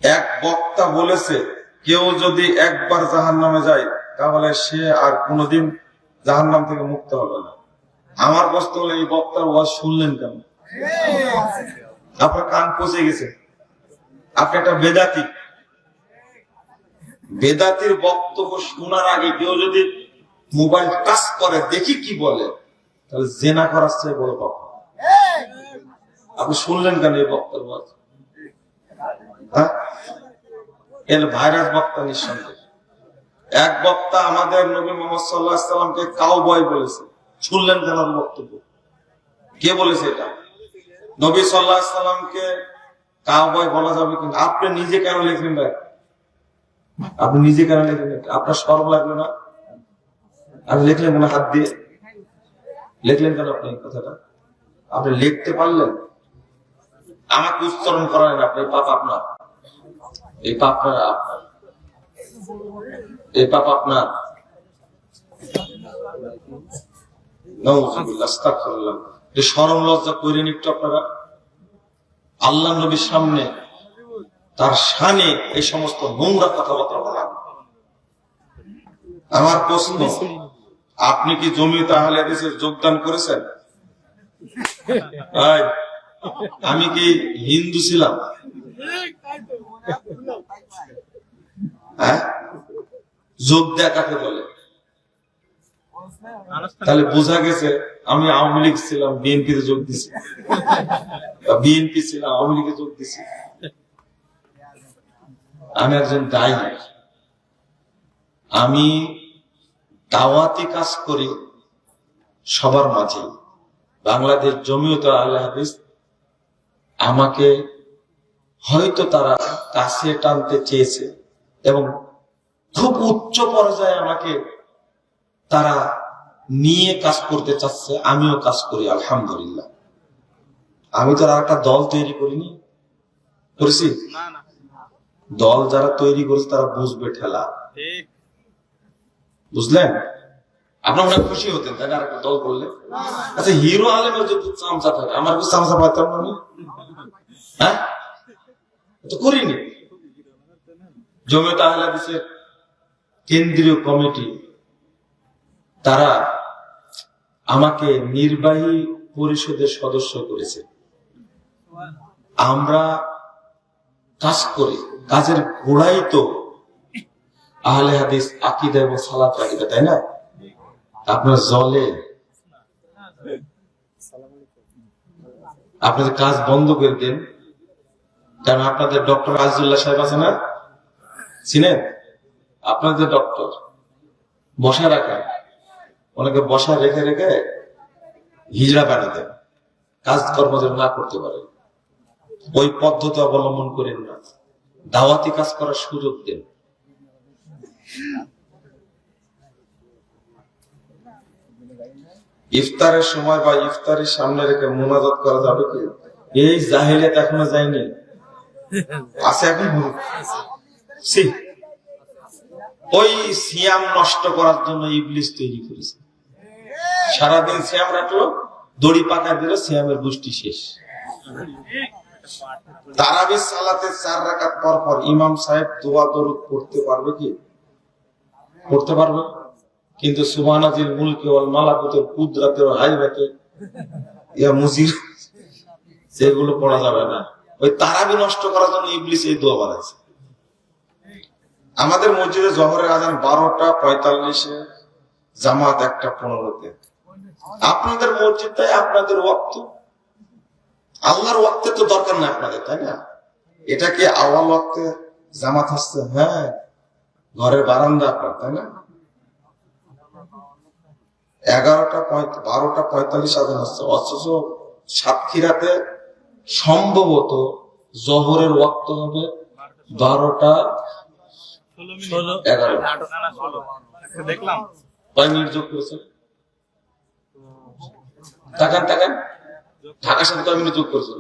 এক বক্তা বলেছে কেউ যদি একবার জাহান্নামে যায় তাহলে সে আর কোনোদিন জাহান্নাম থেকে মুক্ত হবে না। আমার প্রশ্ন হলো, এই বক্তার ওয়াজ শুনলেন কেন? আপনার কান পচে গেছে, আপনি একটা বেদাতি। বেদাতির বক্তব্য শোনার আগে কেউ যদি মোবাইল টাচ করে দেখি কি বলে, তাহলে জেনা করার চেয়ে বড় পাপ। আপনি শুনলেন কেন এই বক্তার ওয়াজ? হ্যাঁ, এর ভাইরাস বক্তা নিঃসন্দেহ। এক বক্তা আমাদের নবী মুহাম্মদ সাল্লাল্লাহু আলাইহি সাল্লামকে কাউবয় বলেছে, শুনলেন কেন বক্তব্য? কে বলেছে এটা? নবী সাল্লাল্লাহু আলাইহি সাল্লামকে কাউবয় বলা যাবে কিনা? আপনি নিজে কেন লিখলেন ভাই? আপনি নিজে কেন লিখলেন? আপনার শরম লাগলো না? আপনি লিখলেন মনে হাত দিয়ে লিখলেন কেন আপনি এই কথাটা? আপনি লিখতে পারলেন, আমাকে উচ্চারণ করালেন আপনি। পাপ আপনার, এই পাপ আপনার, এই পাপ আপনার। নাউযুবিল্লাহ, আস্তাগফিরুল্লাহ। শরম লজ্জা করেন একটু আপনারা? আল্লাহ নবীর সামনে তার শানে এই সমস্ত নোংরা কথাবার্তা বলা। আমার প্রশ্ন, আপনি কি জমিয়ত আহলে হাদিসে যোগদান করেছেন? আমি কি হিন্দু ছিলাম? হ্যাঁ, যোগ দেয়া কাকে বলে? তাহলে বোঝা গেছে আমি আওয়ামী লীগ ছিলাম, বিএনপিতে যোগ দিছি, বিএনপি ছিলাম, আওয়ামী লীগে যোগ দিছি। আমি একজন দায়ী। আমি দাওয়াতি কাজ করি সবার মাঝে। বাংলাদেশ জমিয়ত আহলে হাদিস আমাকে হয়তো তারা কাছে টানতে চেয়েছে এবং খুব উচ্চ পর্যায়ে আমাকে তারা নিয়ে কাজ করতে চাচ্ছে। আমিও কাজ করি আলহামদুলিল্লাহ। আমি তো আর একটা দল তৈরি করিনি, করেছি? দল যারা তৈরি করেছে তারা বুঝবে ঠেলা, বুঝলেন? আপনার মনে খুশি হতেন তাই না আরেকটা দল করলে? আচ্ছা, হিরো আলমের যদি চামচা থাকে, আমার কি চামচা পাইতাম না আমি? হ্যাঁ, তো করিনি। জমিয়ত আহলে হাদিসের কেন্দ্রীয় কমিটি তারা আমাকে নির্বাহী পরিষদের সদস্য করেছে। আমরা কাজ করি, কাজের গোড়াই তো আহলে হাদিস আকীদা এবং সালাফ আকীদা, তাই না? আপনার জলে আপনাদের কাজ বন্ধ করে দেন, কারণ আপনাদের ডক্টর আজিজুল্লাহ সাহেব আছে না, চিনেন? আপনাদের ডক্টর বসা রাখেন, অনেকে বসা রেখে রেখে হিজড়া বানিয়ে দেন, কাজকর্ম যেন না করতে পারে। ওই পদ্ধতি অবলম্বন করেন না, দাওয়াতি কাজ করার সুযোগ দেন। ইফতারের সময় বা ইফতারের সামনে রেখে মুনাজাত করা যাবে কি? এই জাহিলিয়াত এখনো যায়নি, আছে এখন। ওই সিয়াম নষ্ট করার জন্য ইবলিস তৈরি করেছে। সারাদিন সিয়াম রাখলো, দড়ি পাকা দিল, সিয়ামের গোষ্ঠী শেষ। তারাবি সালাতে 4 রাকাত পর পর ইমাম সাহেব দোয়া দরুদ পড়তে পারবে কি? পড়তে পারবে, কিন্তু সুবহানাজিল মুলকি ওয়াল মালাকুতুল কুদরাতি ওয়া হাইবাতি ইয়া মুজির সেগুলো পড়া যাবে না। ওই তারাবি নষ্ট করার জন্য ইবলিস এই দোয়া বানাইছে। আমাদের মসজিদে জোহরের আজান 12:45-এ, জামাত 1:15-তে। আপনাদের মসজিদটাই আপনাদের ওয়াক্ত, আল্লাহর ওয়াক্তে তো দরকার না আপনাদের, তাই না? এটা কি আওয়াল ওয়াক্তে জামাত আসছে? হ্যাঁ, ঘরের বারান্দা আপনার, তাই না? 12:45 আজান আসছে, অথচ সাতক্ষীরাতে সম্ভবত জোহরের ওয়াক্ত হবে 12:11। দেখলাম কয় মিনিট যোগ করেছে? তাকান তাকান, ঢাকার সাথে কয় মিনিট যোগ করেছে?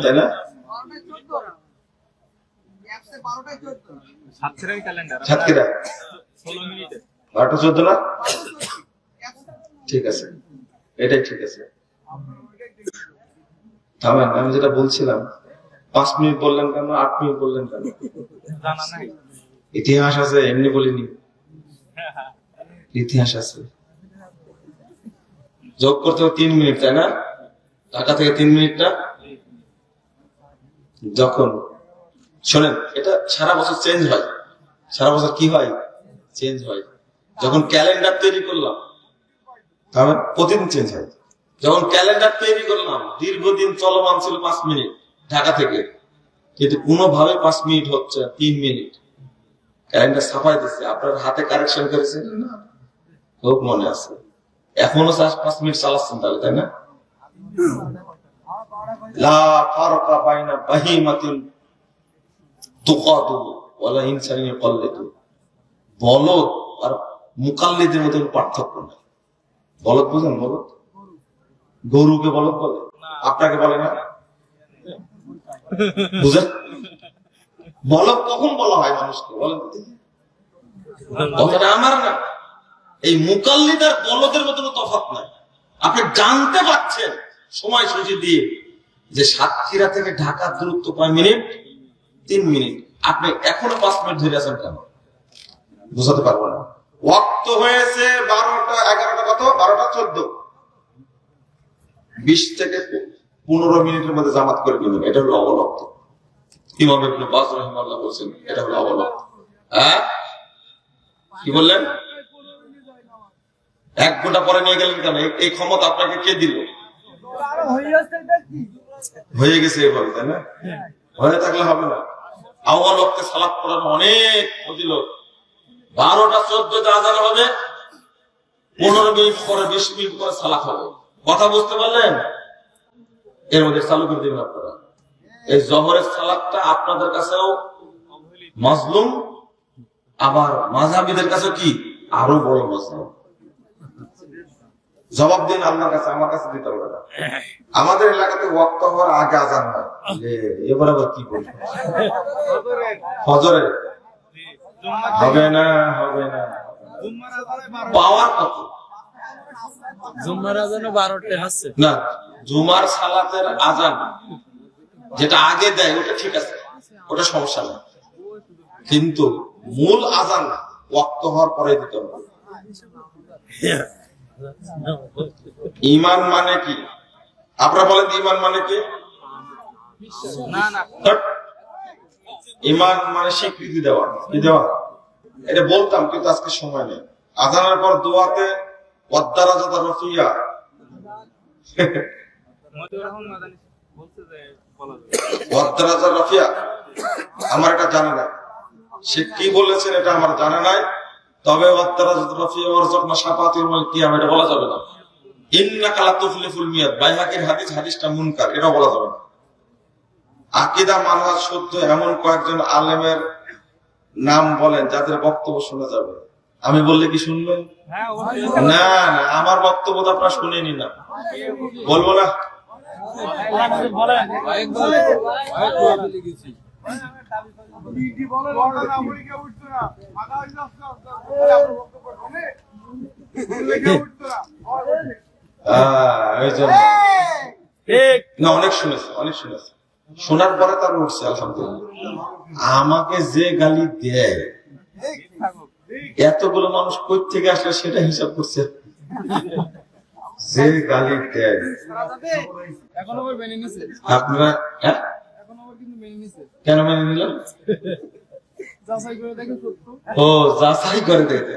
তাই না? সাতক্ষীরা 12:14 না? ঠিক আছে, এটাই ঠিক আছে। থামেন, আমি যেটা বলছিলাম 5 মিনিট বললেন কেন, 8 মিনিট বললেন কেন? জানা নাই। ইতিহাস আছে, এমনি বলিনি, ইতিহাস আছে। যোগ করতে হবে 3 মিনিট, তাই না? ঢাকা থেকে 3 মিনিটটা যখন শোনেন, এটা সারা বছর চেঞ্জ হয়। সারা বছর কি হয়? চেঞ্জ হয়। যখন ক্যালেন্ডার তৈরি করলাম, তাহলে প্রতিদিন চেঞ্জ হয়। যখন ক্যালেন্ডার তৈরি করলাম, দীর্ঘদিন চলমান ছিল 5 মিনিট ঢাকা থেকে, কিন্তু কোনোভাবে 5 মিনিট হচ্ছে 3 মিনিট। ক্যালেন্ডার ছাপাই দিচ্ছে, আপনার হাতে কারেকশন করেছেন না? খুব মনে আছে। এখনো 5 মিনিট চালাচ্ছেন তাহলে, তাই না? লা ফারকা বাইনা বাহিমাতিন তুকাদু ওয়ালা ইনসানিন ইয়াকাল্লিদু। বলদ আর মুকাল্লিদের মধ্যে পার্থক্য নেই। বলদ বুঝেন? বলদ, গরুকে বলদ বলে, আপনাকে বলে না? বুঝেন? বলদ কখন বলা হয় মানুষকে? বলেন কথাটা আমার না। এই মুকাল্লিদ আর বলদের মধ্যে তফাৎ নাই। আপনি জানতে পারছেন সময় সূচি দিয়ে যে সাতক্ষীরা থেকে ঢাকার দূরত্ব কয় মিনিট? 3 মিনিট। আপনি এখনো 5 মিনিট ধরে আছেন কেন? বুঝাতে পারবো না। ওয়াক্ত হয়েছে 12টা 11টা, কত? 12টা 14। 20 থেকে 15 মিনিটের মধ্যে জামাত করে নেবেন। এটা হলো অবলক্ত। ইমাম ইবনে বাজ রাহিমাহুল্লাহ বলেছেন এটা হলো অবলক্ত। হ্যাঁ, কি বললেন? 1 ঘন্টা পরে নিয়ে গেলেন কেন? এই ক্ষমতা আপনাকে কে দিল? হয়ে গেছে এভাবে, তাই না? হয়ে থাকলে হবে না। আওয়াল ওয়াক্তে সালাত পড়ানো অনেক ফজিলত। 12টা 14তে আযান হবে, 15 মিনিট পরে 20 মিনিট পরে সালাত হবে। কথা বুঝতে পারলেন? এর মধ্যে চালু করে দিবেন আপনারা। এই জোহরের সালাতটা আপনাদের কাছেও মাজলুম, আবার মাযহাবীদের কাছেও কি আরো বড় মাজলুম। জবাব দিন আল্লাহর কাছে, আমার কাছে দিতে হবে না। আমাদের এলাকাতে ওয়াক্ত হওয়ার আগে আযান হয়। এবার আবার কি বলবো? ফজরে হবে না, হবে না। পাওয়ার কত? জুম্মার আজানে 12টা হচ্ছে না, জুমার সালাতের আযান যেটা আগে দেয় ওটা ঠিক আছে, ওটা সমস্যা নেই, কিন্তু মূল আযান ওয়াক্ত হওয়ার পরে দিতে হবে। ঈমান মানে কি? আপনারা বলেন ঈমান মানে কি? না না, ঈমান মানে স্বীকৃতি দেওয়া। কি দেওয়া? এটা বলতাম কিন্তু আজকে সময় নেই। আযানের পর দোয়াতে ওয়াদ-দারাজাত রাফিয়া, মতিউর রহমান মাদানী বলছে যে বলা যায় ওয়াদ-দারাজাত রাফিয়া আমার এটা জানা নাই। সে কি বলেছেন এটা আমার জানা নাই। তবে ওয়াদ-দারাজাত রাফিয়া ওয়ারযাকনা শাফাআতিল কিয়ামা এটা বলা যাবে না। ইন্নাকা লা তুফলিহুল মিয়াদ, বাইহাকির হাদিস, হাদিসটা মুনকার, এটা বলা যাবে না। আকীদা মানহাজ শুদ্ধ এমন কয়েকজন আলেমের নাম বলেন যাদের বক্তব্য শোনা যাবে। আমি বললে কি শুনবেন? হ্যাঁ না না, আমার বক্তব্য তো আপনারা শুনেনি না, বলবো না। বলেন এই জন্য না, অনেক শুনেছে, অনেক শুনেছে। শোনার পরে তার উঠছে আলহামদুলিল্লাহ। আমাকে যে গালি দেয়, এতগুলো মানুষ কই থেকে আসলে সেটা হিসাব করছে। যে গালি দেয় এখন আবার মেনে নিছে, আপনারা এখন আবার কিন্তু মেনে নিছে, কেন মেনে নিলাম? যাচাই করে দেখেন সত্য। ও যাচাই করে দেখতে।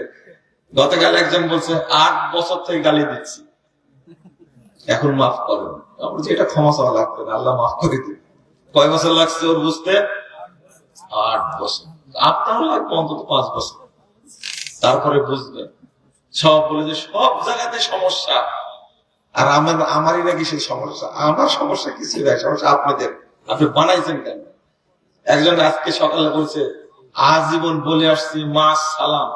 গতকাল একজন বলছে 8 বছর থেকে গালি দিচ্ছি, এখন মাফ করেন। আমরা যে এটা ক্ষমা চাওয়া লাগবে না, আল্লাহ মাফ করে দিন। কয় বছর লাগছে ওর বুঝতে? 8 বছর। আপনার লাগবে অন্তত 5 বছর, তারপরে বুঝবেন। সব বলে যে সব জায়গাতে সমস্যা, আর আমারই নাকি সেই সমস্যা। আমার সমস্যা কিছু নাই, সমস্যা আপনাদের। আপনি বানাইছেন কেন? একজন আজকে সকালে বলছে আজীবন বলে আসছি মাস সালাম,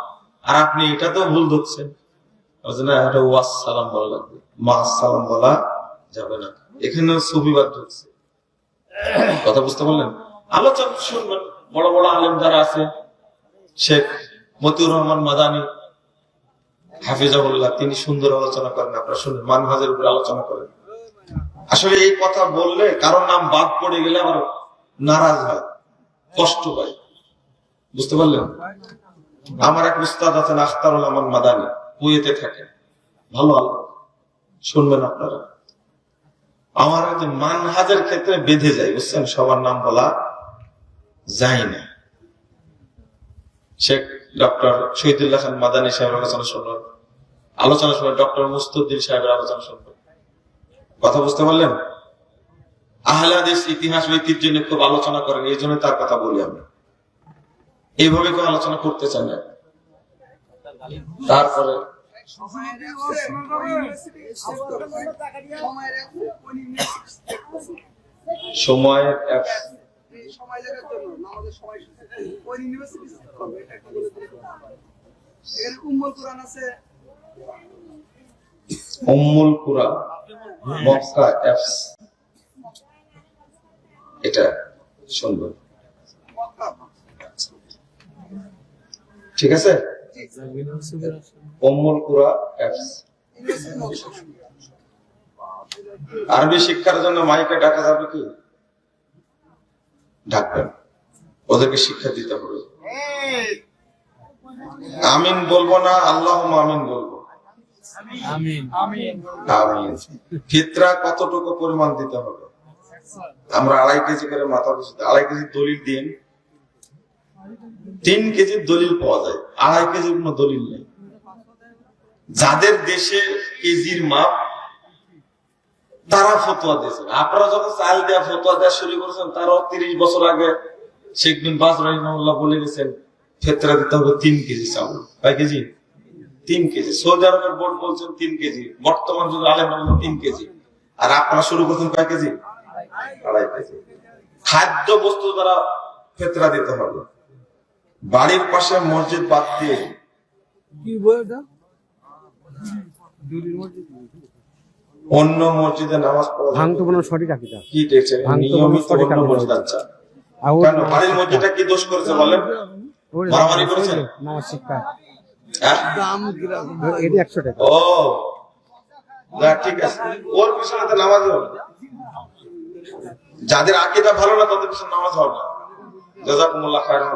আর আপনি এটা তো ভুল ধরছেন। না, এটা ওয়াস সালাম বলা লাগবে, মাস সালাম বলা যাবে না। এখানে সুবিবাদ ঢুকছে। কথা বুঝতে পারলেন? আলোচনা শুনবেন, বড় বড় আলেম যারা আছে, শেখ মতিউর রহমান মাদানী হাফিজাহুল্লাহ, তিনি সুন্দর আলোচনা করেন, আপনারা শুনেন। মানহাজের উপরে আলোচনা করেন, আসলে এই কথা বললে কারোর নাম বাদ পড়ে গেলে আবার নারাজ হয়, কষ্ট পায়। বুঝতে পারলেন? আমার এক উস্তাদ আছেন আখতারুল আমান মাদানী, কুয়েতে থাকেন, ভালো আলো শুনবেন আপনারা। আমার হয়তো মানহাজের ক্ষেত্রে বেঁধে যায়, বুঝছেন, সবার নাম বলা যায় না। শেখ ডক্টর শহীদুল্লাহ খান মাদানী সাহেবের আলোচনা শুনবেন, আলোচনা শুনবেন ডক্টর মুস্তাফিজুর সাহেবের আলোচনা শুনবেন। কথা বুঝতে পারলেন? আহলে হাদিস ইতিহাস ঐতিহ্য নিয়ে খুব আলোচনা করেন, এই জন্য তার কথা বলি আমি। এইভাবে কেউ আলোচনা করতে চান না। তারপরে সময়ের উম্মুল কুরআন মক্কা অ্যাপস, এটা শুনবেন, ঠিক আছে? উম্মুল কুরআন অ্যাপস। আরবি শিক্ষার জন্য মাইকে ডাকা যাবে কি? ডাকবেন, ওদেরকে শিক্ষা দিতে হবে। আমিন বলবো না, আল্লাহুম্মা আমিন বলবো। আমিন আমিন আমিন। ফিতরা কতটুকু পরিমাণ দিতে হবে? আমরা 2.5 কেজি করে মাথা পিছু 2.5 কেজি দলিল দিন, 3 কেজির দলিল পাওয়া যায়, 2.5 কেজির কোনো দলিল নেই। যাদের দেশে কেজির মাপ, তারা ফতোয়া দিয়েছেন। আপনারা যখন চাল দেওয়া ফতোয়া দেওয়া শুরু করেছেন, তারাও 30 বছর আগে শেখ বিন বাজ রাহিমাহুল্লাহ বলে গেছেন ফিতরা দিতে হবে 3 কেজি চাউল। কয় কেজি? 3 কেজি। সৌদি আরবের বোর্ড বলছেন 3 কেজি, বর্তমান যুগে আলেম বলছেন 3 কেজি। আর আপনারা শুরু করছেন কয় কেজি? 2.5 কেজি। খাদ্য বস্তু দ্বারা ফিতরা দিতে হবে। বাড়ির পাশে মসজিদ বাদ দিয়ে অন্য মসজিদে নামাজ পড়া কি দেখছে? নিয়মিত অন্য মসজিদ। আচ্ছা, কেন বাড়ির মসজিদটা কি দোষ করেছে বলেন? মারামারি করেছে? হ্যাঁ? ও না, ঠিক আছে, ওর পিছনে তো নামাজ হবে। যাদের আকীদা ভালো না তাদের পিছনে নামাজ হবে না। জাযাকুমুল্লাহ খায়রান।